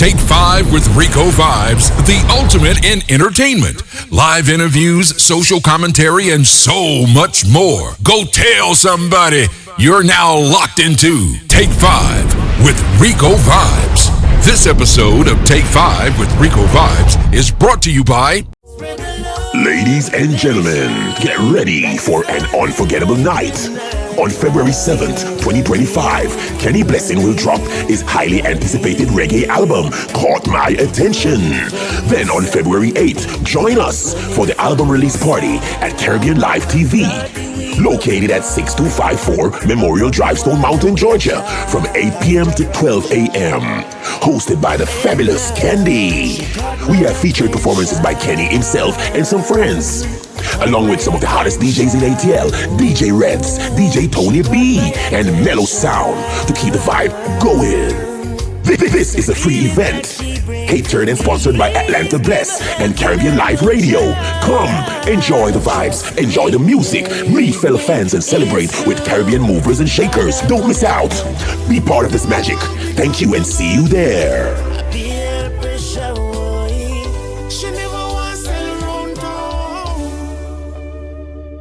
Take 5 with Ricovibes, the ultimate in entertainment. Live interviews, social commentary, and so much more. Go tell somebody you're now locked into Take 5 with Ricovibes. This episode of Take 5 with Ricovibes is brought to you by... Ladies and gentlemen, get ready for an unforgettable night. On February 7th, 2025, Kenne Blessin will drop his highly anticipated reggae album, Caught My Attention. Then on February 8th, join us for the album release party at Caribbean Live TV, located at 6254 Memorial Drive, Stone Mountain, Georgia, from 8 p.m. to 12 a.m. Hosted by the fabulous Kenne. We have featured performances by Kenne himself and some friends, along with some of the hottest DJs in ATL, DJ Reds, DJ Tony B, and Mellow Sound to keep the vibe going. This is a free event, catered and sponsored by Atlanta Bless and Caribbean Live Radio. Come, enjoy the vibes, enjoy the music, meet fellow fans, and celebrate with Caribbean movers and shakers. Don't miss out. Be part of this magic. Thank you and see you there.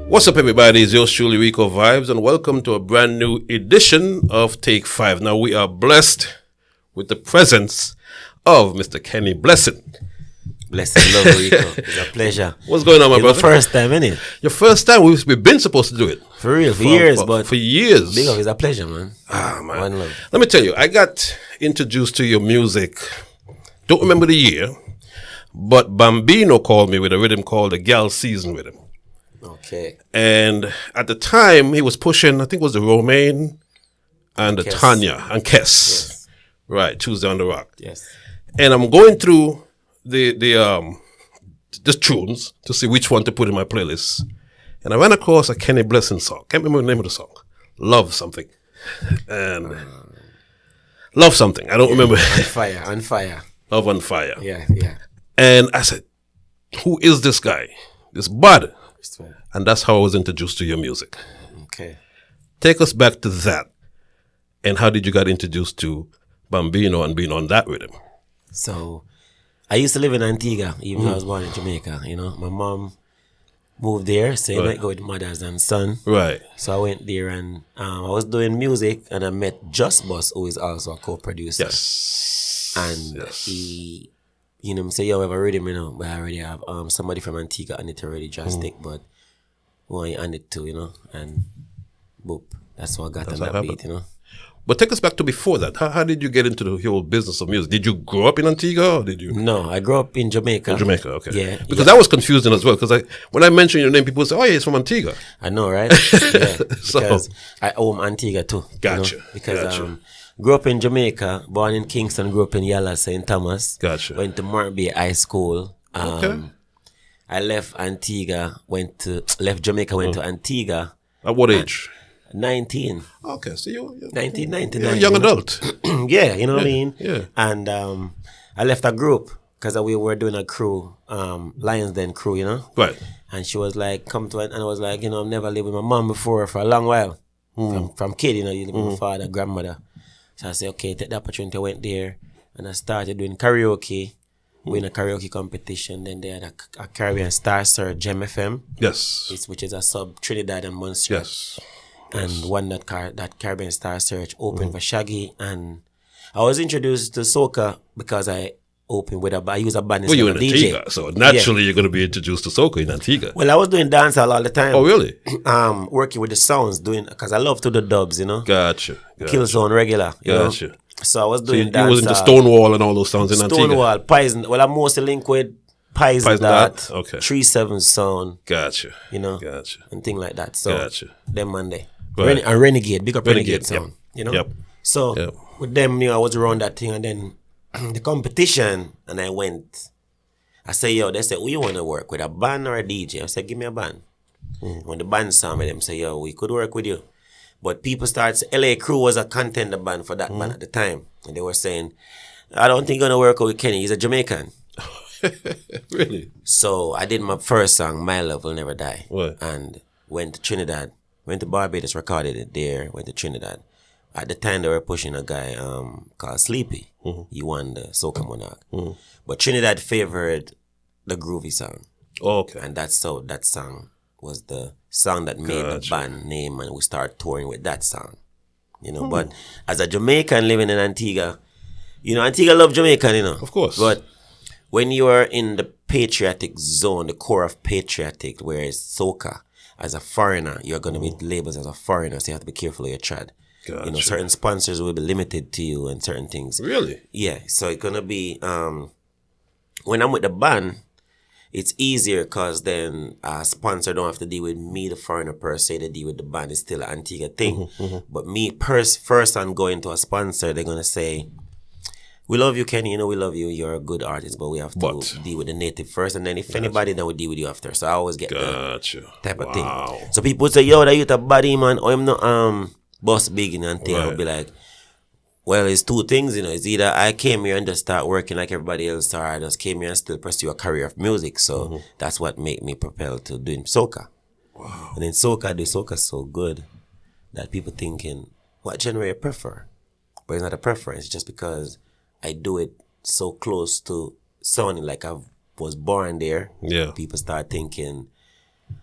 What's up, everybody? It's yours truly, Ricovibes, and welcome to a brand new edition of Take 5. Now, we are blessed with the presence of Mr. Kenne Blessin. Blessin, love Rico. It's a pleasure. What's going on, my brother? Your first time, innit? Your first time? We've been supposed to do it. For real, for years, but... For years. Big up, it's a pleasure, man. Ah, man. One love. Let me tell you, I got introduced to your music, don't remember the year, but Bambino called me with a rhythm called the Gal Season Rhythm. Okay. And at the time, he was pushing, I think it was the Romaine and the Kess. Tanya and Kess. Yes. Right, Tuesday on the Rock. Yes. And I'm going through the tunes to see which one to put in my playlist. And I ran across a Kenne Blessin song. Can't remember the name of the song. Love something. And Love something. I don't remember. On fire. Love on fire. Yeah. And I said, who is this guy? This bud. And that's how I was introduced to your music. Okay. Take us back to that. And how did you get introduced to Bambino and being on that rhythm? So, I used to live in Antigua, even though I was born in Jamaica, you know. My mom moved there, so you might go with mothers and son. Right. So I went there and I was doing music and I met Just Boss, who is also a co-producer. Yes. And he, you know, say, yo, I have a rhythm, you know, but I already have somebody from Antigua on it already, drastic, but who on it too, you know, and boop. That's what I got on that beat, you know. But take us back to before that. How did you get into the whole business of music? Did you grow up in Antigua or did you? No, I grew up in Jamaica. In Jamaica, okay. Yeah. Because that was confusing as well. Because when I mention your name, people say, oh, yeah, it's from Antigua. I know, right? Yeah. Because I own Antigua too. Gotcha. You know? Because grew up in Jamaica, born in Kingston, grew up in Yala, St. Thomas. Gotcha. Went to Marby High School. Okay. I left Antigua, left Jamaica, went to Antigua. At what age? 19. Okay, so you're 1999. you're a young adult. Yeah, you know what I mean? Yeah. And I left a group because we were doing a crew, Lions Den crew, you know? Right. And she was like, come to it. And I was like, you know, I've never lived with my mom before for a long while. From kid, you know, you live with my father, grandmother. So I said, okay, take the opportunity. I went there and I started doing karaoke. Win a karaoke competition. Then they had a Caribbean Star Search, Gem FM. Yes. Which is a sub Trinidad and Montserrat. Yes. And won that Caribbean Star Search, opened for Shaggy. And I was introduced to soca because I opened with I use a band instead of a DJ. Antigua, so naturally you're going to be introduced to soca in Antigua. Well, I was doing dancehall all the time. Oh, really? Working with the sounds, because I love to do dubs, you know. Gotcha. Killzone regular, you Gotcha. know. So I was doing dancehall. You was into Stonewall and all those sounds in Antigua? Stonewall, Poison. Well, I'm mostly linked with Poison that. Okay. 3-7 sound. Gotcha. You know. Gotcha. And thing like that. So, them Monday. Right. And Renegade, big up Renegade sound. Yep. You know. Yep. So with them, you know, I was around that thing, and then the competition, and I went. I said, yo, they said, who you want to work with, a band or a DJ? I said, give me a band. When the band saw me, them say, yo, we could work with you. But people started, LA Crew was a contender band for that band at the time. And they were saying, I don't think you're going to work with Kenne. He's a Jamaican. Really? So I did my first song, My Love Will Never Die. What? And went to Trinidad. Went to Barbados, recorded it there. Went to Trinidad. At the time, they were pushing a guy called Sleepy. He won the Soca Monarch. But Trinidad favored the groovy song. Oh, okay. And that's so that song was the song that made the band name, and we started touring with that song. You know, but as a Jamaican living in Antigua, you know, Antigua love Jamaican, you know. Of course. But when you are in the patriotic zone, the core of patriotic, where it's soca, as a foreigner, you're going to be labeled as a foreigner, so you have to be careful of your trad. Gotcha. You know, certain sponsors will be limited to you and certain things. Really? Yeah, so it's going to be, when I'm with the band, it's easier because then a sponsor don't have to deal with me, the foreigner per se. They deal with the band. It's still an Antigua thing. But me, first I'm going to a sponsor, they're going to say, we love you, Kenny. You know, we love you. You're a good artist, but we have to deal with the native first. And then if anybody, then we deal with you after. So I always get that type of thing. So people say, yo, that you a body, man. Or I'm not boss big and thing. I'll be like, well, it's two things, you know. It's either I came here and just start working like everybody else, or I just came here and still pursue a career of music. So that's what made me propel to doing soca. Wow. And then the soca so good that people thinking, what genre you prefer? But it's not a preference, just because I do it so close to sounding like I was born there. Yeah. People start thinking,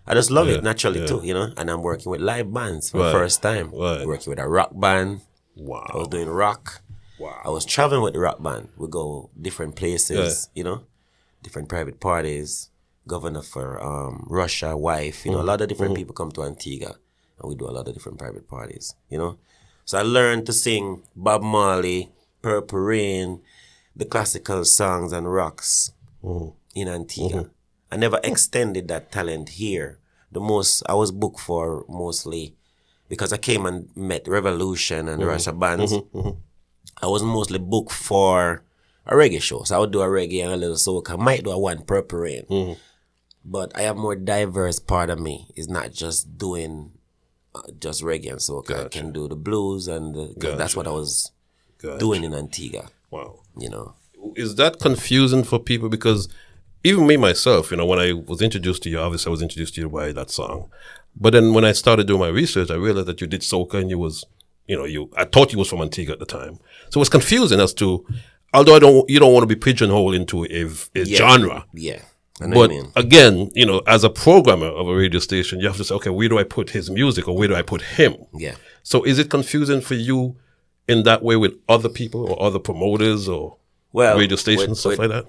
I just love it naturally too, you know. And I'm working with live bands for the first time. Working with a rock band. Wow. I was doing rock. Wow. I was traveling with the rock band. We go different places, you know, different private parties. Governor for Russia, wife, you know, a lot of different people come to Antigua, and we do a lot of different private parties, you know. So I learned to sing Bob Marley, Purple Rain, the classical songs and rocks in Antigua. I never extended that talent here. The most I was booked for mostly because I came and met Revolution and the Russia bands. I was mostly booked for a reggae show. So I would do a reggae and a little soca. I might do a one Purple Rain. But I have more diverse part of me. It's not just doing just reggae and soca. Gotcha. I can do the blues and that's what I was doing in Antigua. Wow. You know. Is that confusing for people? Because even me myself, you know, when I was introduced to you, obviously I was introduced to you by that song. But then when I started doing my research, I realized that you did soca and you was, you know, I thought you was from Antigua at the time. So it was confusing as to, although you don't want to be pigeonholed into a genre. Yeah. But again, you know, as a programmer of a radio station, you have to say, okay, where do I put his music or where do I put him? Yeah. So is it confusing for you in that way with other people or other promoters or radio stations, stuff like that?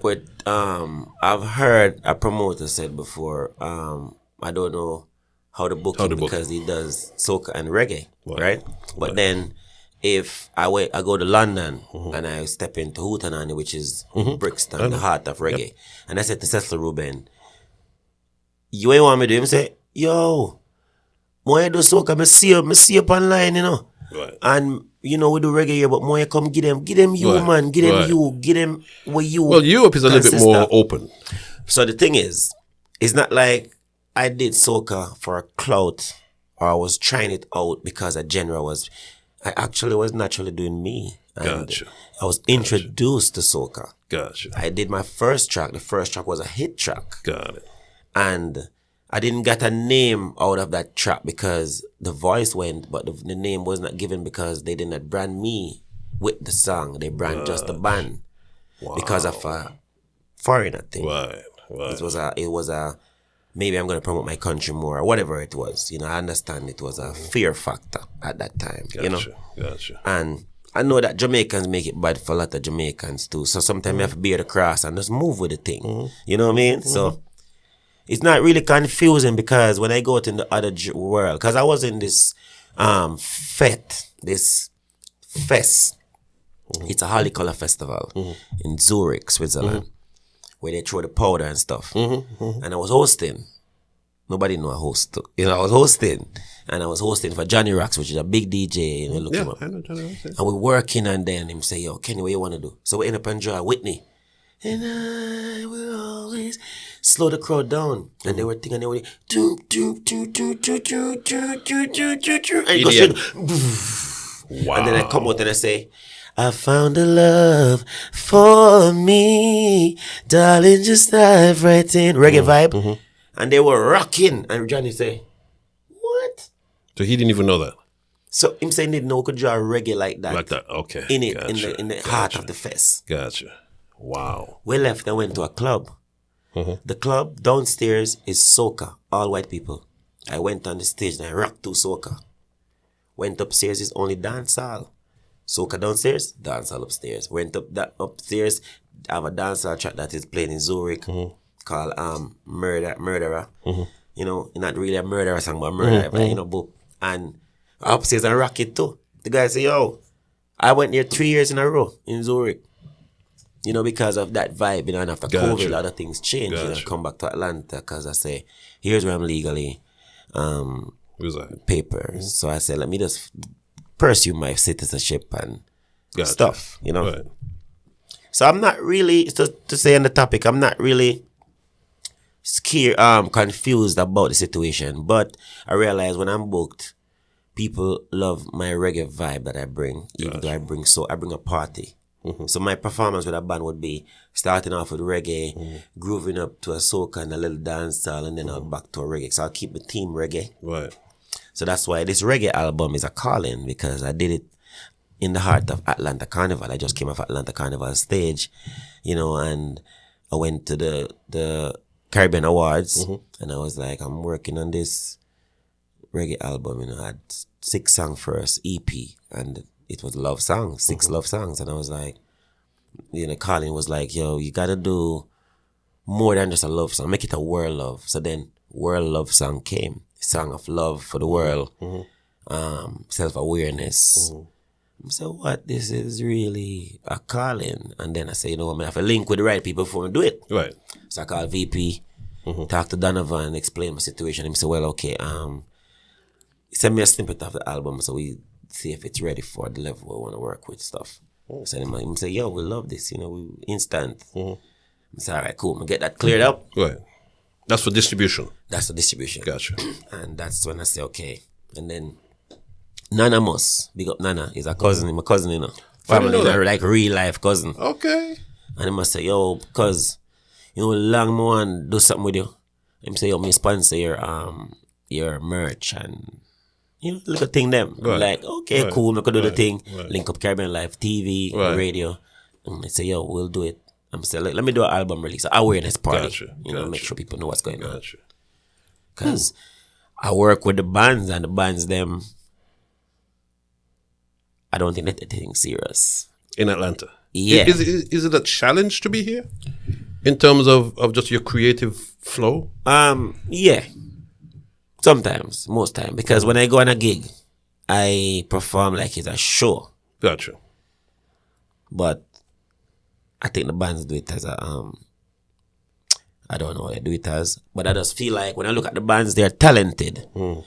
I've heard a promoter said before, I don't know how to book him because he does soca and reggae, right? But then if I go to London and I step into Hootenanny, which is Brixton, the heart of reggae, and I said to Cecil Ruben, you ain't want me to do him? Say, yo, when I do soca, I see up online, you know. Right. And, you know, we do reggae here, but more come get them you, man. Get them where you. Well, Europe is a little bit more open. So the thing is, it's not like I did soca for a clout or I was trying it out because a genre was. I actually was naturally doing me. And gotcha. I was introduced to soca. Gotcha. I did my first track. The first track was a hit track. Got it. And I didn't get a name out of that track because the voice went, but the name was not given because they did not brand me with the song. They brand just the band because of a foreigner thing. Right. It was a maybe I'm going to promote my country more or whatever it was. You know, I understand it was a fear factor at that time. Gotcha. You know? Gotcha. And I know that Jamaicans make it bad for a lot of Jamaicans too. So sometimes you have to bear the cross and just move with the thing. You know what I mean? So it's not really confusing because when I go out in the other world, because I was in this fest. It's a Holly Color Festival in Zurich, Switzerland, where they throw the powder and stuff. And I was hosting. Nobody knew I host. You know, I was hosting. And I was hosting for Johnny Rocks, which is a big DJ. You know, look him up. I know Johnny Rocks. And we're working and then him say, yo, Kenny, what you want to do? So we end up and draw Whitney. And I will always slow the crowd down. And they were thinking, and they were do. And it goes, wow. And then I come out and I say, I found a love for me, darling, just dive right in. Reggae vibe. And they were rocking. And Johnny say, what? So he didn't even know that? So him saying didn't know could draw reggae like that. Like that, okay. In it, Gotcha. in the heart of the fest. Gotcha. Wow. We left and went to a club. The club downstairs is soca, all white people. I went on the stage and I rocked to soca. Went upstairs is only dancehall. Soca downstairs, dancehall upstairs. Went up that upstairs, I have a dancehall track that is playing in Zurich called Murderer. You know, not really a murderer song, but murder, you know, book. And upstairs and rock it too. The guy say, yo, I went there 3 years in a row in Zurich. You know, because of that vibe, you know, and after COVID, a lot of things changed. You know, I come back to Atlanta because I say, here's where I'm legally papers. So I said, let me just pursue my citizenship and stuff, you know. Right. So I'm not really, to say on the topic, I'm not really scared, confused about the situation. But I realize when I'm booked, people love my reggae vibe that I bring, even though I bring a party. So my performance with a band would be starting off with reggae, grooving up to a soca and a little dancehall, and then I'll back to a reggae. So I'll keep the theme reggae. Right. So that's why this reggae album is a calling, because I did it in the heart of Atlanta Carnival. I just came off Atlanta Carnival stage, you know, and I went to the Caribbean Awards, and I was like, I'm working on this reggae album, you know. I had 6 songs first, EP, and it was love songs, 6 love songs. And I was like, you know, Colin was like, yo, you gotta do more than just a love song, make it a world love. So then world love song came, song of love for the world, self-awareness. So what, this is really a calling. And then I say, you know, I have to link with the right people before I do it. Right. So I called VP, talked to Donovan, explained my situation. He said, well, okay, send me a snippet of the album so we see if it's ready for the level we want to work with stuff. So him say, yo, we love this, you know, we instant. I say, all right, cool, I'm gonna get that cleared up. Right. That's for distribution. That's the distribution. Gotcha. And that's when I say, okay. And then Nana Moss, big up Nana, is a cousin, my cousin, you know. Family, you know, like real life cousin. Okay. And he must say, yo, because, you know, long more and do something with you. Him say, yo, me sponsor your merch and, you know, little thing them. Right. Like, okay, cool, I could do the thing. Right. Link up Caribbean Life, TV, radio. And I say, yo, we'll do it. I'm saying, let me do an album release, an awareness party. Gotcha. You know, make sure people know what's going on. Gotcha. Because I work with the bands, and the bands, them, I don't think they're taking serious. In Atlanta. Yeah. Is it a challenge to be here? In terms of just your creative flow? Yeah. Sometimes, most time. Because when I go on a gig, I perform like it's a show. Gotcha. But I think the bands do it as a I don't know what they do it as, but I just feel like when I look at the bands, they're talented. But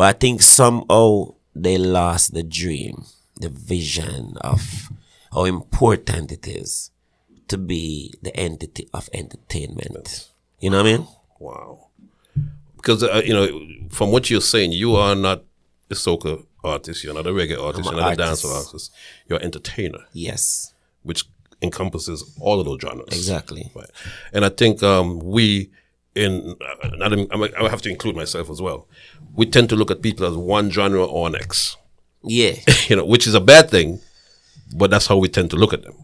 I think somehow they lost the dream, the vision of how important it is to be the entity of entertainment. You know what I mean? Wow. Because, you know, from what you're saying, you are not a soca artist, you're not a reggae artist, you're not a dancehall artist. You're an entertainer. Yes. Which encompasses all of those genres. Exactly. Right. And I think we, I have to include myself as well, we tend to look at people as one genre or next. Yeah. You know, which is a bad thing, but that's how we tend to look at them.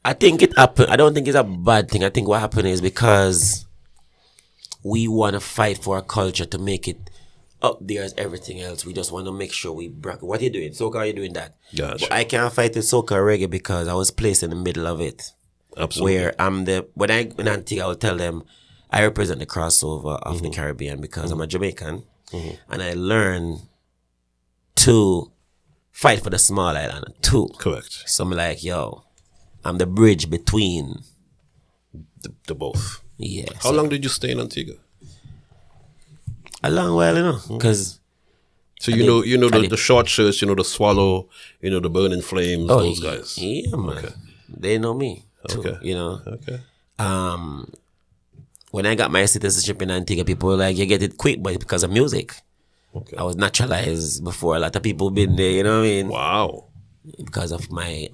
I think it happened. I don't think it's a bad thing. I think what happened is because we want to fight for our culture to make it up there as everything else. We just want to make sure we bracket. What are you doing? Soca, are you doing that? Gotcha. But I can't fight with soca or reggae because I was placed in the middle of it. Absolutely. Where I'm when Antigua, I will tell them I represent the crossover of the Caribbean because I'm a Jamaican and I learned to fight for the small island too. Correct. So I'm like, yo, I'm the bridge between the both. Yeah. How long did you stay in Antigua? A long while, you know, because. So you know the short shirts, you know the Swallow, you know the Burning Flames, those guys. Yeah, man. Okay. They know me too. Okay. You know. Okay. When I got my citizenship in Antigua, people were like, "You get it quick, but it's because of music." Okay. I was naturalized before a lot of people been there. You know what I mean? Wow. Because of my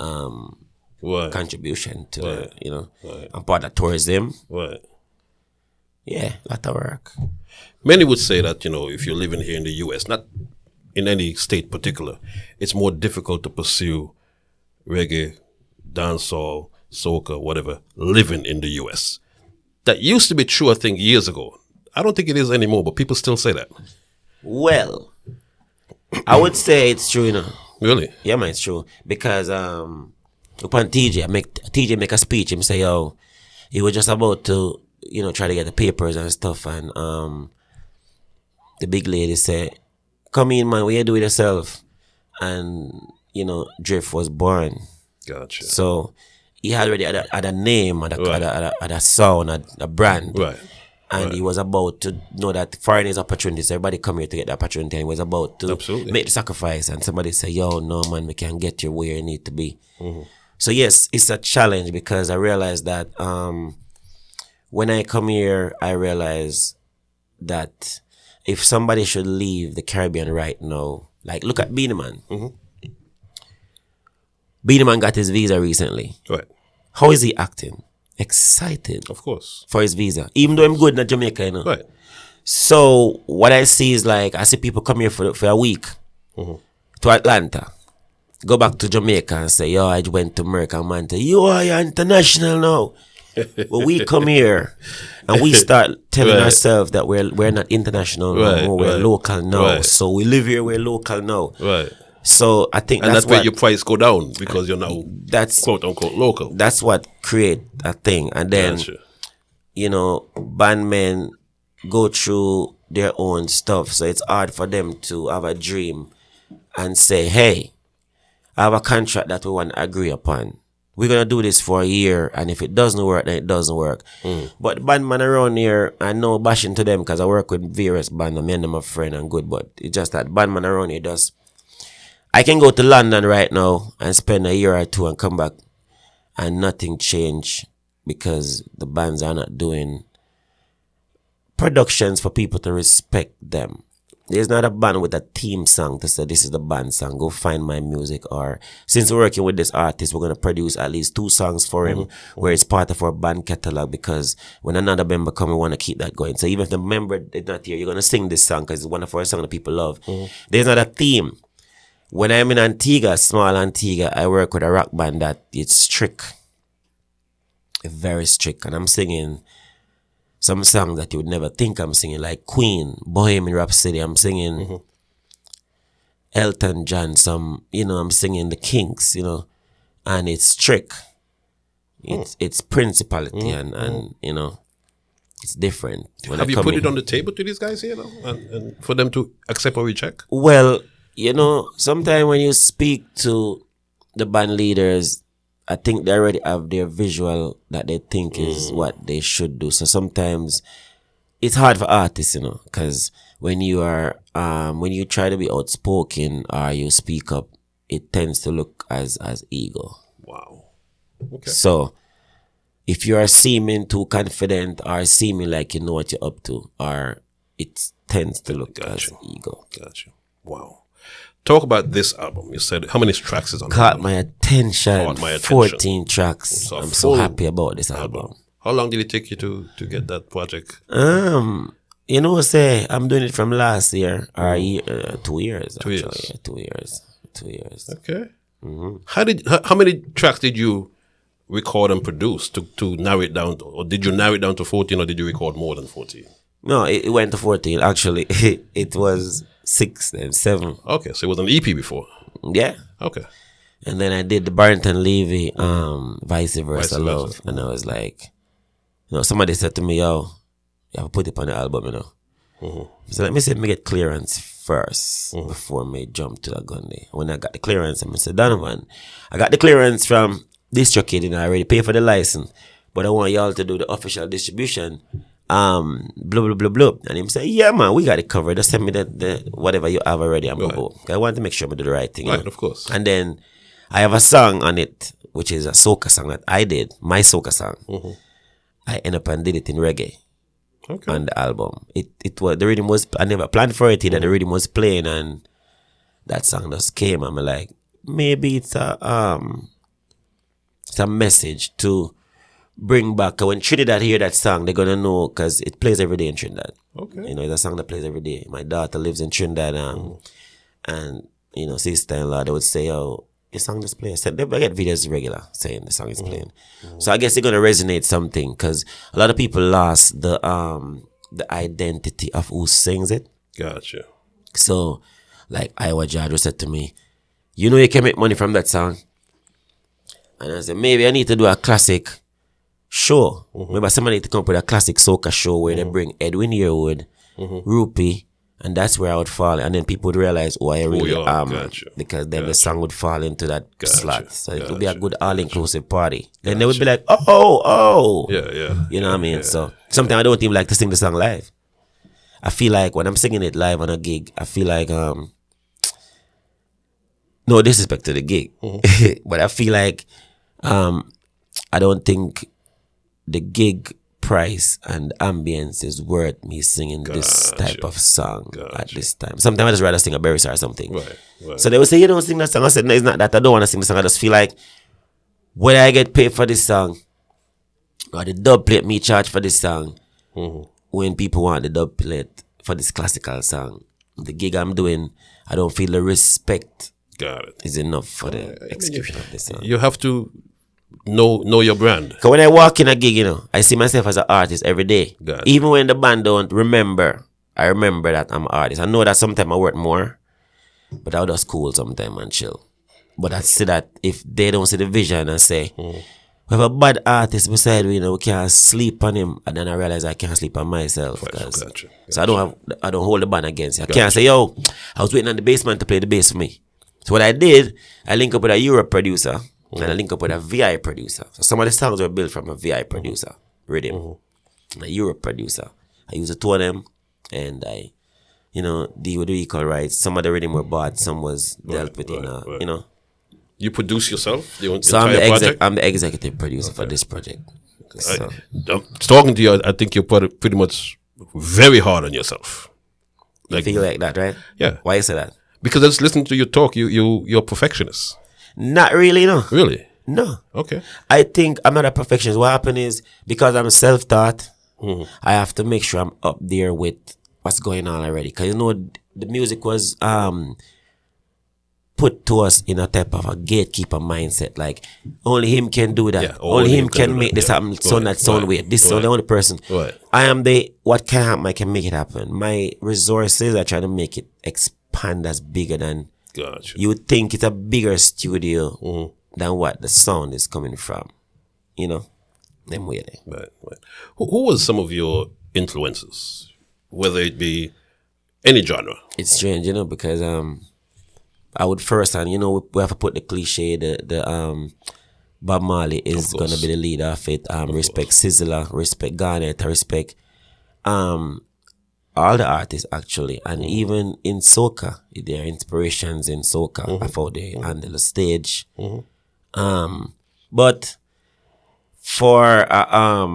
contribution to you know, I'm part of tourism. Right. Yeah, a lot of work. Many would say that, you know, if you're living here in the U.S., not in any state particular, it's more difficult to pursue reggae, dancehall, soca, whatever, living in the US. That used to be true, I think, years ago. I don't think it is anymore, but people still say that. Well, I would say it's true, you know. Really? Yeah, man, it's true. Because upon TJ make a speech, him say, yo, he was just about to, try to get the papers and stuff, and the big lady said, come in, man, what you do with yourself? And, Drift was born. Gotcha. So he had already had a name, had a sound, had a brand. Right. And he was about to know that foreign is opportunities. Everybody come here to get the opportunity. And he was about to make the sacrifice. And somebody say, yo, no, man, we can't get you where you need to be. Mm-hmm. So, yes, it's a challenge because I realized that when I come here, I realize that if somebody should leave the Caribbean right now, like, look at Beanie Man. Mm-hmm. Beanie Man got his visa recently. Right. How is he acting? Excited. Of course. For his visa. Even though I'm good in Jamaica, Right. So, what I see is like, I see people come here for a week to Atlanta. Go back to Jamaica and say, yo, I went to America. Man, you're international now. But we come here and we start telling ourselves that we're not international no more, we're local now. Right. So we live here, we're local now. Right. So I think that's where your price go down because you're now quote unquote local. That's what create a thing. And then bandmen go through their own stuff. So it's hard for them to have a dream and say, hey, I have a contract that we want to agree upon. We're going to do this for a year, and if it doesn't work, then it doesn't work. But bandman around here, I know bashing to them because I work with various bands, and me and them are friend and good, but it's just that bandman around here just... I can go to London right now and spend a year or two and come back and nothing change because the bands are not doing productions for people to respect them. There's not a band with a theme song to say this is the band song, go find my music, or since we're working with this artist, we're going to produce at least 2 songs for him where it's part of our band catalog, because when another member comes, we want to keep that going. So even if the member is not here, you're going to sing this song because it's one of our songs that people love. There's not a theme. When I'm in Antigua, small Antigua, I work with a rock band that it's strict. Very strict. And I'm singing some songs that you would never think I'm singing, like Queen, Bohemian Rhapsody. I'm singing Elton John, I'm singing the Kinks, and it's strict. It's principality and it's different. Have you put it on the table to these guys here, and for them to accept or reject? Well, sometimes when you speak to the band leaders, I think they already have their visual that they think is what they should do. So sometimes it's hard for artists, because when you are, when you try to be outspoken or you speak up, it tends to look as ego. Wow. Okay. So if you are seeming too confident or seeming like you know what you're up to, or it tends to look as ego. Gotcha. Wow. Talk about this album. You said, how many tracks is on it? Caught my attention. 14 tracks. I'm so happy about this album. How long did it take you to get that project? I'm doing it from last year, or 2 years. 2 years. Yeah, 2 years. 2 years. Okay. How many tracks did you record and produce to narrow it down? Or did you narrow it down to 14, or did you record more than 14? No, it went to 14. Actually, it was 6 and 7. Okay, so it was an EP before. Yeah. Okay. And then I did the Barrington Levy, Vice Versa Love. And I was like, somebody said to me, yo, you have to put it on the album, So let me see, let me get clearance first before me jump to the gun day. When I got the clearance, I said, Donovan, I got the clearance from DistroKid, I already paid for the license, but I want y'all to do the official distribution. Blah blah blah blah, and him say, yeah man, we got it covered, just send me the whatever you have already. I want to make sure I do the right thing, right? Of course. And then I have a song on it which is a soca song that I did, my soca song. I end up and did it in reggae on the album. It was, the rhythm was, I never planned for it, that the rhythm was playing and that song just came. I'm like, maybe it's a message to bring back. When Trinidad hear that song, they're gonna know, because it plays every day in Trinidad. Okay. It's a song that plays every day. My daughter lives in Trinidad, and sister-in-law, they would say, "Oh, your song is playing." So they get videos regular saying the song is playing. So I guess they're gonna resonate something because a lot of people lost the identity of who sings it. Gotcha. So, like Iowa Jadro said to me, you can make money from that song. And I said, maybe I need to do a classic show. Maybe somebody need to come up with a classic soca show where they bring Edwin Yearwood, Rupee, and that's where I would fall. And then people would realize who I really am. Gotcha. Because then the song would fall into that slot. So it would be a good all-inclusive party. Then they would be like, oh. Yeah. You know what I mean? So sometimes I don't even like to sing the song live. I feel like when I'm singing it live on a gig, I feel like, no disrespect to the gig, but I feel like I don't think the gig price and ambience is worth me singing this type of song at this time. Sometimes I just rather sing a Berry or something. Right. So they would say, you don't sing that song. I said, no, it's not that. I don't want to sing the song. I just feel like whether I get paid for this song or the dub plate me charge for this song, when people want the dub plate for this classical song, the gig I'm doing, I don't feel the respect is enough for the execution of this song. You have to know your brand. Because when I walk in a gig, I see myself as an artist every day. Even when the band don't remember, I remember that I'm an artist. I know that sometimes I work more, but I'll just cool sometimes and chill. But I see that if they don't see the vision and say, we have a bad artist beside me, we can't sleep on him, and then I realize I can't sleep on myself. Gotcha. So I don't hold the band against you. I can't say, yo, I was waiting on the bassman to play the bass for me. So what I did, I link up with a Europe producer and I link up with a VI producer. So some of the songs were built from a VI producer, rhythm, a Europe producer. I use the two of them and I, deal with the equal rights. Some of the rhythm were bought, some was dealt with You produce yourself? So I'm the executive producer for this project. So. Talking to you, I think you're pretty much very hard on yourself. You feel like that, right? Yeah. Why you say that? Because I just listen to you talk, you're a perfectionist. Not really, no. Really? No. Okay. I think I'm not a perfectionist. What happened is, because I'm self-taught, I have to make sure I'm up there with what's going on already. Because, the music was put to us in a type of a gatekeeper mindset. Like, only him can do that. Yeah, only him can make this happen. Sound weird. This is the only person. Right. I am what can happen, I can make it happen. My resources, I try to make it expand as bigger than you would think. It's a bigger studio than what the sound is coming from. Them way there. Right. Who was some of your influences? Whether it be any genre? It's strange, because I would first, and we have to put the cliche, the Bob Marley is gonna be the leader of it. Respect Sizzler, respect Garnet, respect all the artists actually, and even in soca, there are inspirations in soca of how they handle the stage. But for a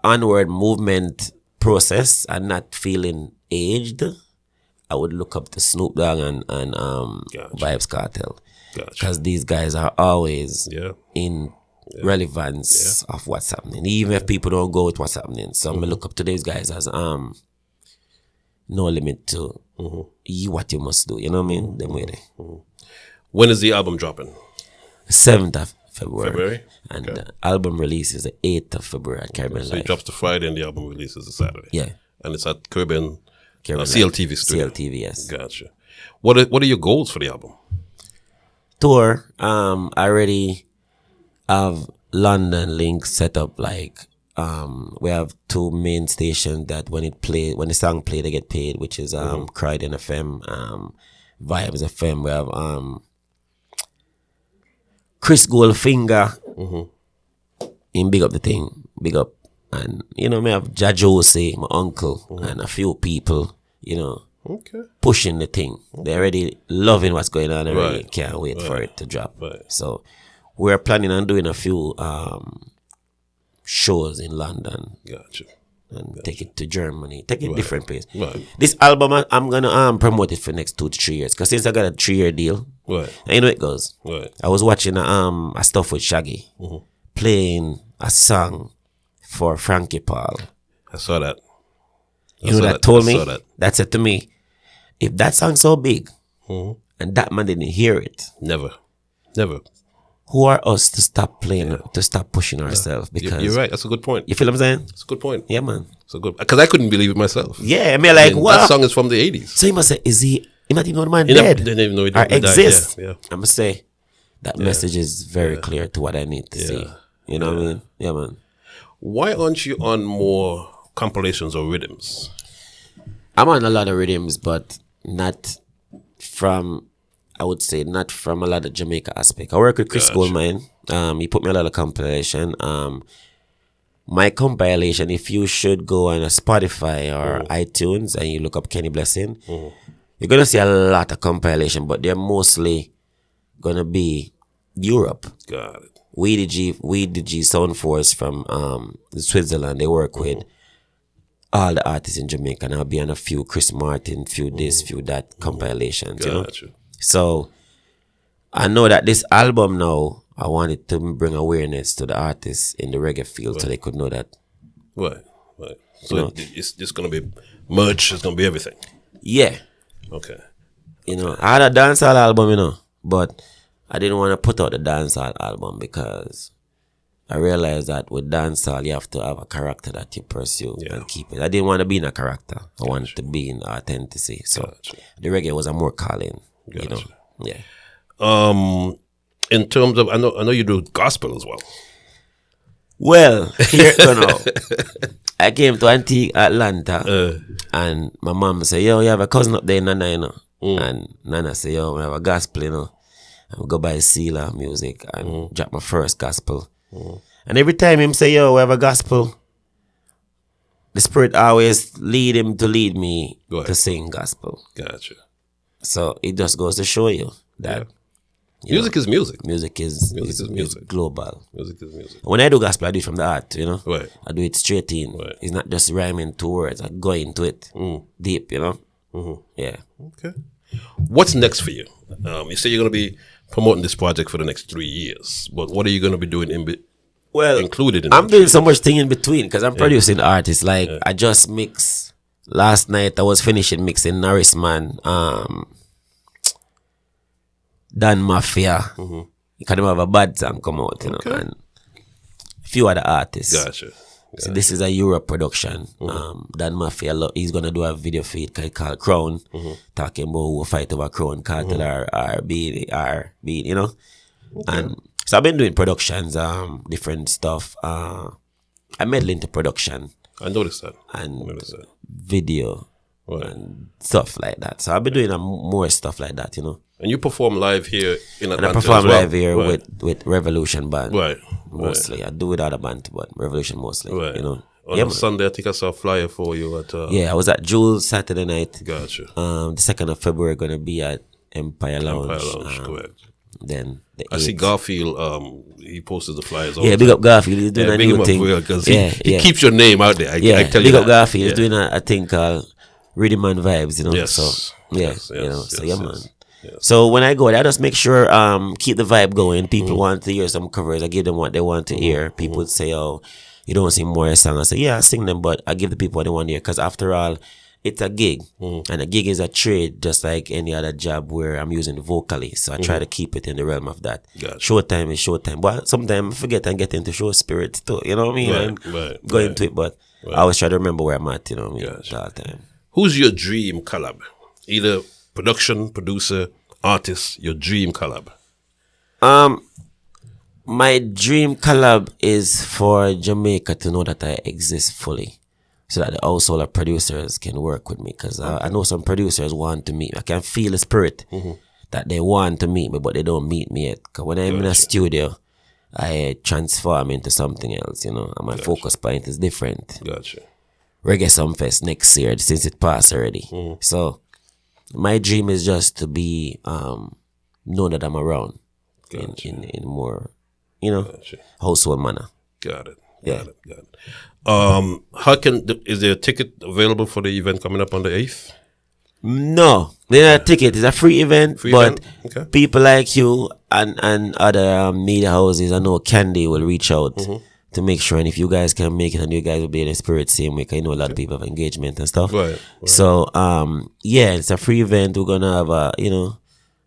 onward movement process and not feeling aged, I would look up to Snoop Dogg and Vibes Cartel, because these guys are always in relevance of what's happening, even if people don't go with what's happening. So I look up to these guys as no limit to what you must do. You know what I mean? Them way there. When is the album dropping? 7th of February. And the album release is the 8th of February at Caribbean Life. So it drops the Friday and the album releases the Saturday. Yeah. And it's at Caribbean CLTV studio. CLTV, yes. Gotcha. What are your goals for the album? Tour. I already have London links set up. Like, we have 2 main stations that when the song play, they get paid, which is Croydon FM, Vibes FM. We have Chris Goldfinger in Big Up the Thing, Big Up. And, me have Jajose, my uncle, and a few people, pushing the thing. They're already loving what's going on already. Can't wait for it to drop. Right. So we're planning on doing a few shows in London. Gotcha. And take it to Germany. Take it different place. Right. This album, I'm going to promote it for the next 2 to 3 years. Because since I got a 3-year deal, and it goes. Right. I was watching a stuff with Shaggy, playing a song for Frankie Paul. I saw that. That told me, that said to me, if that song's so big, and that man didn't hear it. Never. Who are us to stop playing, to stop pushing ourselves? Because You're right. That's a good point. you feel what I'm saying? That's a good point. Yeah, man. So good. Because I couldn't believe it myself. Yeah, I mean, like, what? That song is from the 80s. So you must say, he might even know the man He dead? didn't even know he or died. exist. Yeah. I must say, that message is very clear to what I need to see. You know what I mean? Yeah, man. Why aren't you on more compilations or rhythms? I'm on a lot of rhythms, but not from, I would say, not from a lot of Jamaica aspect. I work with Chris Goldmine. He put me on a lot of compilation. My compilation, if you should go on a Spotify or iTunes and you look up Kenne Blessin, you're going to see a lot of compilation, but they're mostly going to be Europe. Got it. We the G Sound Force from Switzerland. They work with all the artists in Jamaica, and I'll be on a few Chris Martin, few this, few that compilations. You know? So I know that this album now, I wanted to bring awareness to the artists in the reggae field, so they could know that. Right. So it's just gonna be merch. It's gonna be everything. Yeah. Okay. You know, I had a dancehall album, but I didn't want to put out the dancehall album because I realized that with dancehall, you have to have a character that you pursue and keep it. I didn't want to be in a character. I wanted to be in authenticity. So the reggae was a more calling, you know. Yeah. In terms of, I know you do gospel as well. Well, here you know. I came to Antigua, Atlanta, and my mom said, yo, you have a cousin up there, Nana, you know. And Nana said, yo, we have a gospel, you know. I go buy Sealer music and drop my first gospel. And every time him say, yo, we have a gospel, the Spirit always lead him to lead me to sing gospel. Gotcha. So it just goes to show you that music is music. Music is global. Music is music. When I do gospel, I do it from the heart, you know. Right. I do it straight in. Right. It's not just rhyming 2 words. I go into it deep, you know. Yeah. Okay. What's next for you? You say you're going to be promoting this project for the next 3 years, but what are you going to be doing included in I'm doing so much thing in between because I'm producing artists. Like I just mixed last night. I was finishing mixing Norris Man, Dan Mafia. You can have a bad song come out, you know, and a few other artists. Gotcha. So this is a Europe production. Dan Mafia, he's gonna do a video feed called Crown, talking about who will fight over Crown, Cartel or beat, you know. And so I've been doing productions, different stuff. I meddle into production. I noticed that. And video and stuff like that. So I've been doing more stuff like that, you know. And you perform live here in Atlanta. And I perform as well. live here with Revolution Band. Right. Mostly. I do with other band, but Revolution mostly. Right. You know. On Sunday, I think I saw a flyer for you at. I was at Jules Saturday night. Gotcha. The 2nd of February gonna be at Empire Lounge. Correct. Then the 8th. I see Garfield. He posted the flyers. Yeah, big up Garfield. He's doing a new thing. Because he keeps your name out there. I tell big you up Garfield. He's doing a thing called Rhythm and Vibes. You know. Yes. So you know. So man. Yes. So when I go there, I just make sure keep the vibe going. People want to hear some covers. I give them what they want to hear. People would say, "Oh, you don't sing more songs." I say, "Yeah, I sing them, but I give the people what they want to hear." Because after all, it's a gig, and a gig is a trade, just like any other job where I'm using vocally. So I try to keep it in the realm of that. Gotcha. Showtime is showtime, but sometimes I forget and get into show spirit too. You know what I mean? Go into it, but I always try to remember where I'm at. You know what I mean? Gotcha. All the time. Who's your dream collab? Either production, producer, artist. Your dream collab. My dream collab is for Jamaica to know that I exist fully, so that the household of producers can work with me. Because I know some producers want to meet me. I can feel the spirit that they want to meet me, but they don't meet me yet. Because when I'm in a studio, I transform into something else, you know, and my focus point is different. Gotcha. Reggae Sumfest next year, since it passed already. So my dream is just to be know that I'm around in more, you know, household manner. Got it. Yeah. Got it. Is there a ticket available for the event coming up on the 8th? No, there's not a ticket. It's a free event, people like you and other media houses, I know Candy will reach out to make sure, and if you guys can make it, and you guys will be in the spirit same way, 'cause I know a lot of people have engagement and stuff. Right. So yeah, it's a free event. We're gonna have a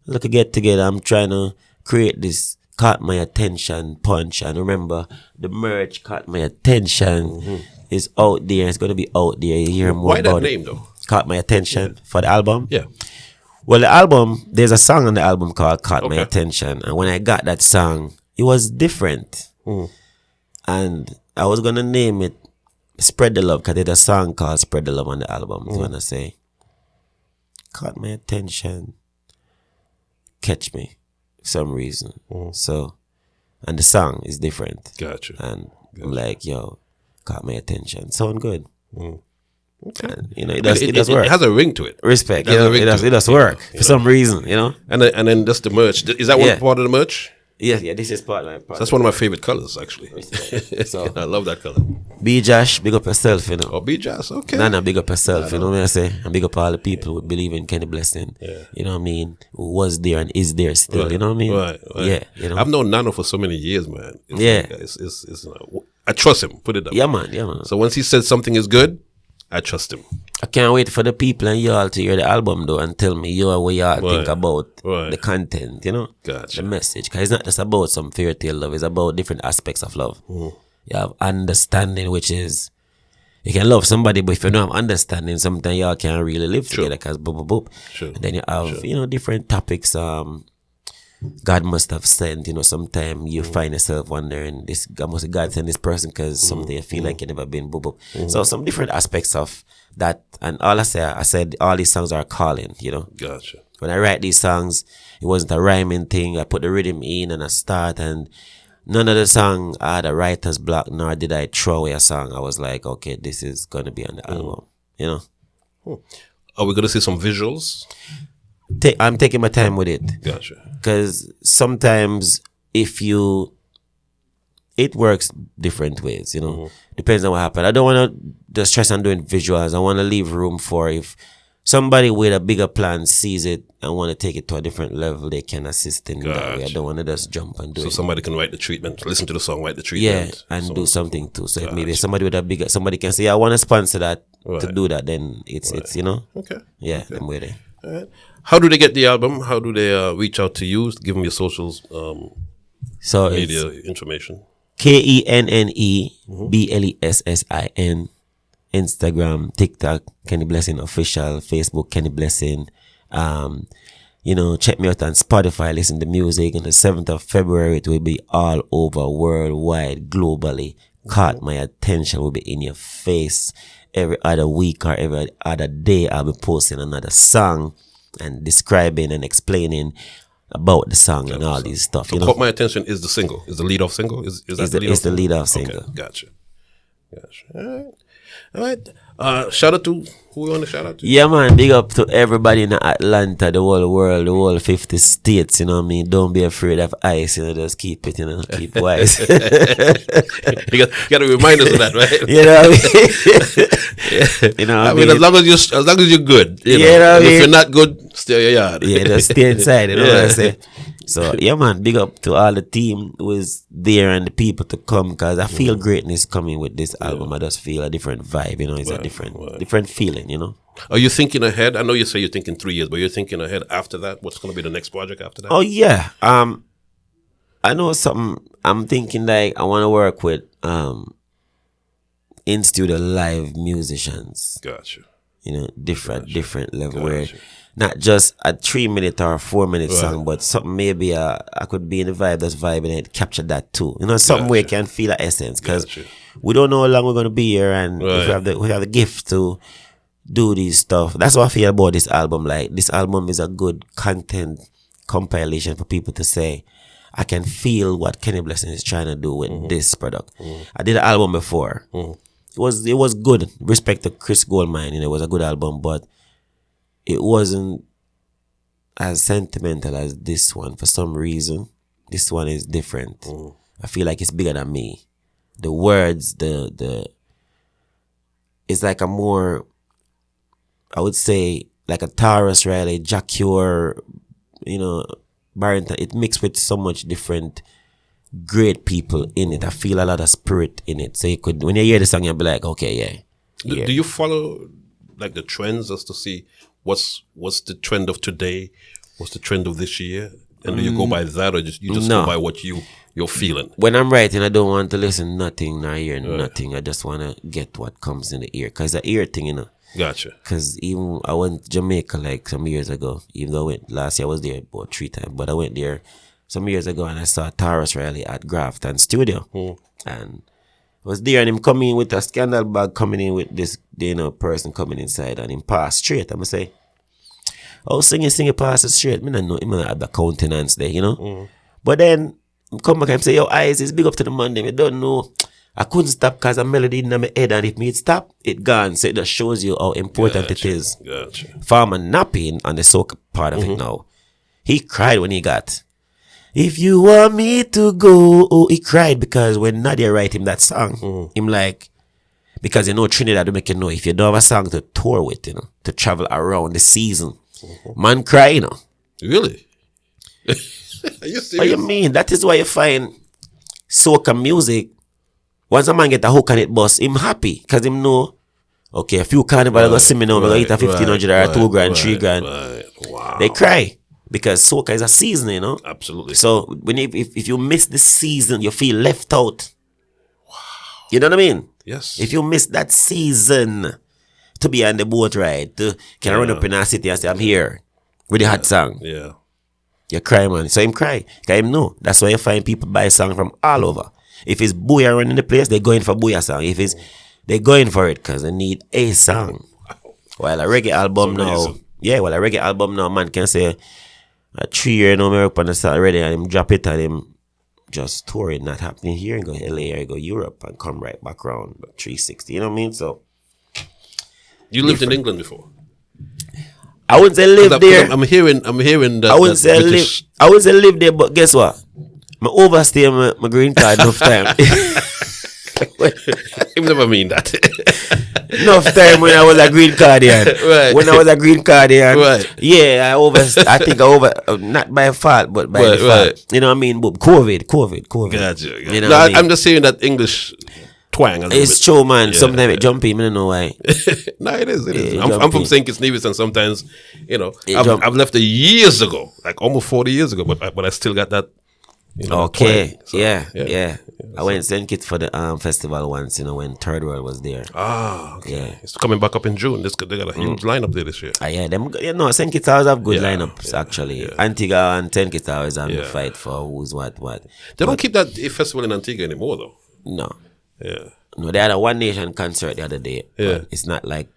look a get together. I'm trying to create this caught my attention punch, and remember the merch caught my attention is out there. It's gonna be out there. You hear more Why about that it. name though? Caught my attention for the album. Yeah. Well, the album, there's a song on the album called Caught My Okay. Attention. And when I got that song, it was different. And I was going to name it Spread the Love, because there's a song called Spread the Love on the album. So when I say, caught my attention, catch me, for some reason. So, and the song is different. Gotcha. And I'm like, yo, caught my attention. Sound good. Okay. And, it does work. It has a ring to it. Respect. It has a ring It to does work for some reason, And then just the merch. Is that one part of the merch? Yeah, this is part of my part. That's one of my favorite colors, actually. So, I love that color. B Josh, big up yourself, Oh, B-Jazz, okay. Nana, big up yourself, you know what I say? And big up all the people who believe in Kenne Blessin. Yeah. You know what I mean? Who was there and is there still, Right. you know what I mean? Right. Yeah, I've known Nano for so many years, man. Yeah. I trust him, put it that way. Yeah, man. So once he says something is good, I trust him. I can't wait for the people and y'all to hear the album though and tell me what y'all think about the content, Gotcha. the message. Because it's not just about some fairy tale love, it's about different aspects of love. You have understanding, which is you can love somebody, but if you don't have understanding, sometimes y'all can't really live together because boop, boop, boop. Sure. And then you have, different topics God must have sent, sometimes you find yourself wondering, must God send this person because something you feel like you never been, boop, boop. So some different aspects of that, and all I said all these songs are calling, Gotcha. When I write these songs, it wasn't a rhyming thing. I put the rhythm in and I start, and none of the song I had a writer's block, nor did I throw away a song. I was like, okay, this is going to be on the album, Are we going to see some visuals? I'm taking my time with it. Gotcha. Because sometimes it works different ways, Depends on what happened. I don't want to just stress on doing visuals. I want to leave room for if somebody with a bigger plan sees it and want to take it to a different level, they can assist in that way. I don't want to just jump and do it. So somebody can write the treatment, listen to the song, write the Yeah, treatment. and do something too. So if maybe somebody with a bigger, somebody can say, I want to sponsor that to do that, then it's Okay. Yeah, I'm with it. All right. How do they get the album? How do they reach out to you? Give them your socials, So media it's information. KENNE BLESSIN, Instagram, TikTok, Kenne Blessin Official, Facebook, Kenne Blessin. Check me out on Spotify, listen to music. On the 7th of February, it will be all over, worldwide, globally. Caught my attention, will be in your face. Every other week or every other day, I'll be posting another song and describing and explaining about the song and all these stuff. So Caught My Attention is the single, is the lead-off single? Is that the lead-off It's the lead-off single. Okay, gotcha. All right. Shout out to who we want to shout out to? Yeah, man. Big up to everybody in Atlanta, the whole world, the whole 50 states. You know what I mean? Don't be afraid of ice. Just keep it. Keep wise. You got to remind us of that, right? You know what I mean? I mean, as long as you're good. You know? what I And mean? if you're not good, stay in your yard. Yeah, just stay inside. You know what I say? So, yeah, man. Big up to all the team who is there and the people to come, because I feel greatness coming with this album. I just feel a different vibe. It's a different feeling. Are you thinking ahead? I know you say you're thinking 3 years, but you're thinking ahead after that? What's going to be the next project after that? Oh, yeah. I know something. I'm thinking like I want to work with in studio live musicians. Gotcha. Different level where not just a 3-minute or 4-minute song, but something maybe I could be in the vibe that's vibing and capture that too. Something where you can feel the essence, because we don't know how long we're gonna be here, and if we have the gift to do these stuff. That's what I feel about this album. Like, this album is a good content compilation for people to say, I can feel what Kenne Blessin is trying to do with this product. I did an album before. It was good. Respect to Chris Goldmine, it was a good album, but it wasn't as sentimental as this one for some reason. This one is different. I feel like it's bigger than me. The words, it's like a more, I would say, like a Taurus Riley, Jacure, Barrington. It mixed with so much different great people in it. I feel a lot of spirit in it. So you could, when you hear the song, you'll be like, okay, yeah. Do you follow like the trends as to see what's the trend of today? What's the trend of this year? And do you go by that, or you just go by what you're feeling? When I'm writing, I don't want to listen nothing nor hear nothing. I just want to get what comes in the ear. Because the ear thing, Gotcha. Because even I went to Jamaica like some years ago. Even though last year I was there about 3 times. But I went there some years ago and I saw Taurus Riley at Grafton Studio. And I was there and him coming in with a scandal bag, coming in with this person coming inside, and him pass straight. I'm going to say, oh, sing it past the straight. I don't know him have the countenance there, But then come back and say, yo, eyes is big up to the man. I don't know. I couldn't stop because a melody in my head, and if me stop, it gone. So it just shows you how important it is. Gotcha. Farmer Napping on the soca part of it now. He cried when he got, if you want me to go. Oh, he cried because when Nadia write him that song, him like, because Trinidad will make you know, if you don't have a song to tour with, to travel around the season, man cry, Really? Are you serious? What you mean? That is why you find soca music, once a man get a hook on it bust, him happy. Because him know, okay, a few carnival go see me now, I'm going to get a 1,500 or 2 grand, 3 grand. Wow. They cry. Because soca is a season, Absolutely. So when if you miss the season, you feel left out. Wow. You know what I mean? Yes. If you miss that season to be on the boat ride, can I run up in our city and say, I'm here with the hot song. Yeah. You cry, man. So him cry. Because him know. That's why you find people buy song from all over. If it's Booyah running the place, they're going for Booyah song. If it's, they're going for it because they need a song. While a reggae album now, man can say, a 3 year me up on the side already, and him drop it and him just tour it, not happening here, and go LA or go Europe and come right back around 360. You know what I mean? So you lived in England before? I wouldn't say live there. I'm hearing that. I wouldn't say British... live. I wouldn't say live there, but guess what? I overstay my green card enough time. You never mean that. Enough time when I was a green cardian. Right. When I was a green cardian. Right. Yeah, I think not by fault, but by default. You know what I mean? But COVID. Gotcha. You know no, what I mean? I'm just saying that English twang a little it's bit. true, man. Yeah, Sometimes it jump in. I don't know why. No, it is. Yeah, I'm from St. Kitts Nevis, and sometimes, I've left it years ago, like almost 40 years ago, but I still got that. Okay. So, yeah. I went to St. Kitts for the festival once, when Third World was there. Ah, okay. Yeah. It's coming back up in June. They got a huge lineup there this year. Yeah, St. Kitts always have good lineups, actually. Yeah. Antigua and St. Kitts always have the fight for who's what. They don't keep that festival in Antigua anymore, though. No. Yeah. No, they had a One Nation concert the other day. Yeah. But it's not like,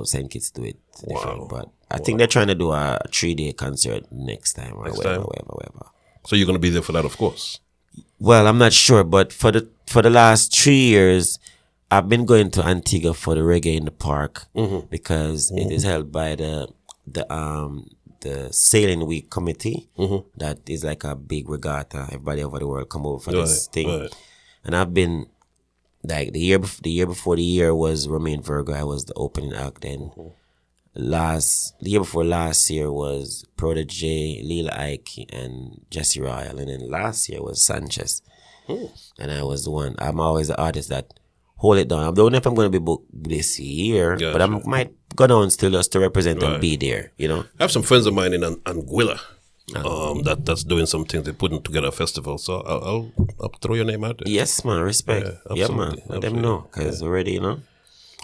St. Kitts do it different. Wow. But I think they're trying to do a 3-day concert next time or whatever. So you're going to be there for that, of course. Well, I'm not sure, but for the last 3 years, I've been going to Antigua for the Reggae in the Park because it is held by the Sailing Week Committee. That is like a big regatta. Everybody over the world come over for this thing. Right. And I've been, like, the year before the year was Romain Virgo. I was the opening act. Then the year before last year was Protege, Lila Ike, and Jesse Royal. And then last year was Sanchez. And I was the one. I'm always the artist that hold it down. I don't know if I'm going to be booked this year, but I might go down still just to represent and be there, I have some friends of mine in Anguilla that's doing some things. They're putting together a festival. So I'll throw your name out there. Yes, man. Respect. Yeah, man. Let them know. Because already,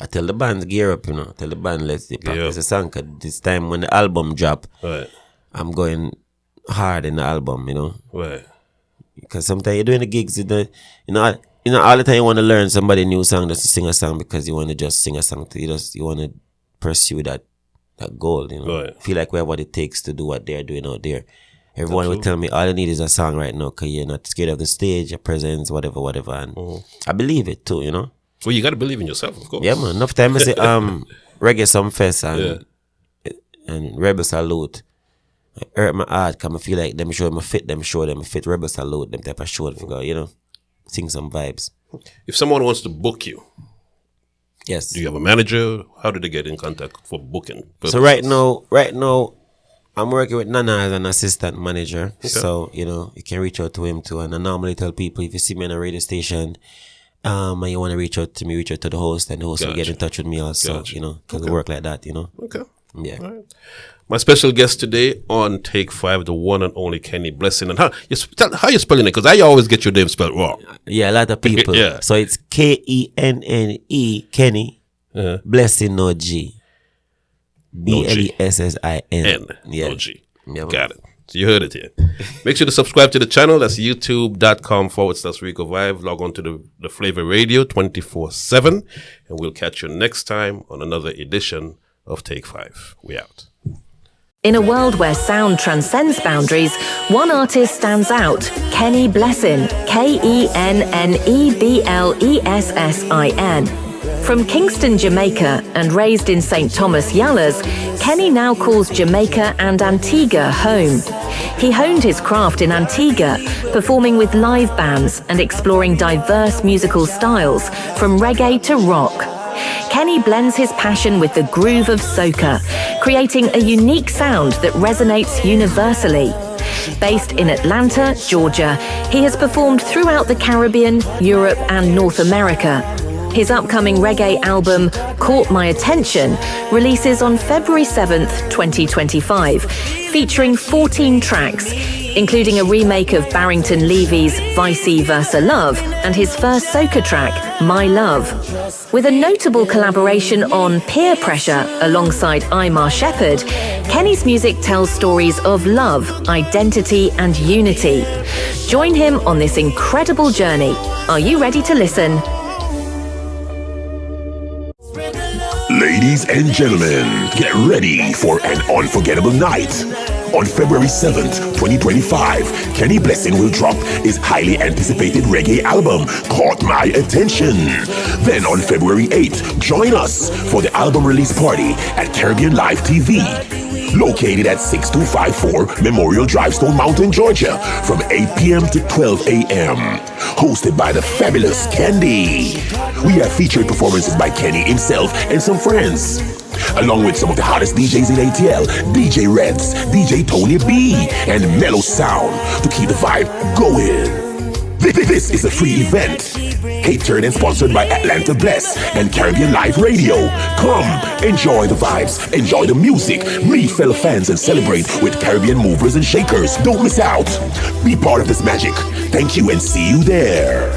I tell the band gear up, Tell the band let's practice a song. Cause this time when the album drop, I'm going hard in the album, Right. Because sometimes you're doing the gigs, all the time you want to learn somebody new song just to sing a song because you want to just sing a song. You want to pursue that goal, Right. Feel like we have what it takes to do what they're doing out there. Everyone would tell me all you need is a song right now because you're not scared of the stage, your presence, whatever. And I believe it too, Well, you got to believe in yourself, of course. Yeah, man. Enough time I say Reggae Some Fest and Rebel Salute. I hurt my heart because I feel like them show them fit Rebel Salute, them type of show to go, sing some vibes. If someone wants to book you, yes. Do you have a manager? How do they get in contact for booking purposes? So right now, I'm working with Nana as an assistant manager. Okay. So, you can reach out to him too. And I normally tell people, if you see me on a radio station, and you want to reach out to me, reach out to the host, and the host will get in touch with me also, because we work like that, Okay. Yeah. All right. My special guest today on Take 5, the one and only Kenne Blessin. And how you spelling it? Because I always get your name spelled wrong. Yeah, a lot of people. Yeah. So it's Kenne, Kenne, Blessin, no G. Blessin. Yeah. No G. Yeah, got it. So you heard it here. Make sure to subscribe to the channel. That's youtube.com/Ricovibes. Log on to the Flavor Radio 24/7. And we'll catch you next time on another edition of Take 5. We out. In a world where sound transcends boundaries, one artist stands out, Kenne Blessin, KenneBlessin. From Kingston, Jamaica, and raised in St. Thomas, Yallahs, Kenne now calls Jamaica and Antigua home. He honed his craft in Antigua, performing with live bands and exploring diverse musical styles, from reggae to rock. Kenne blends his passion with the groove of soca, creating a unique sound that resonates universally. Based in Atlanta, Georgia, he has performed throughout the Caribbean, Europe, and North America. His upcoming reggae album, Caught My Attention, releases on February 7th, 2025, featuring 14 tracks, including a remake of Barrington Levy's Vice Versa Love and his first soca track, My Love. With a notable collaboration on Peer Pressure alongside Imar Shepherd, Kenne's music tells stories of love, identity, and unity. Join him on this incredible journey. Are you ready to listen? Ladies and gentlemen, get ready for an unforgettable night. On February 7th, 2025, Kenne Blessin will drop his highly anticipated reggae album, Caught My Attention. Then on February 8th, join us for the album release party at Caribbean Live TV, located at 6254 Memorial Drive, Stone Mountain, Georgia, from 8 p.m. to 12 a.m. Hosted by the fabulous Kenne. We have featured performances by Kenne himself and some friends, along with some of the hottest DJs in ATL, DJ Reds, DJ Tony B, and Mellow Sound to keep the vibe going. This is a free event, catered and sponsored by Atlanta Bless and Caribbean Live Radio. Come, enjoy the vibes, enjoy the music, meet fellow fans, and celebrate with Caribbean movers and shakers. Don't miss out. Be part of this magic. Thank you and see you there.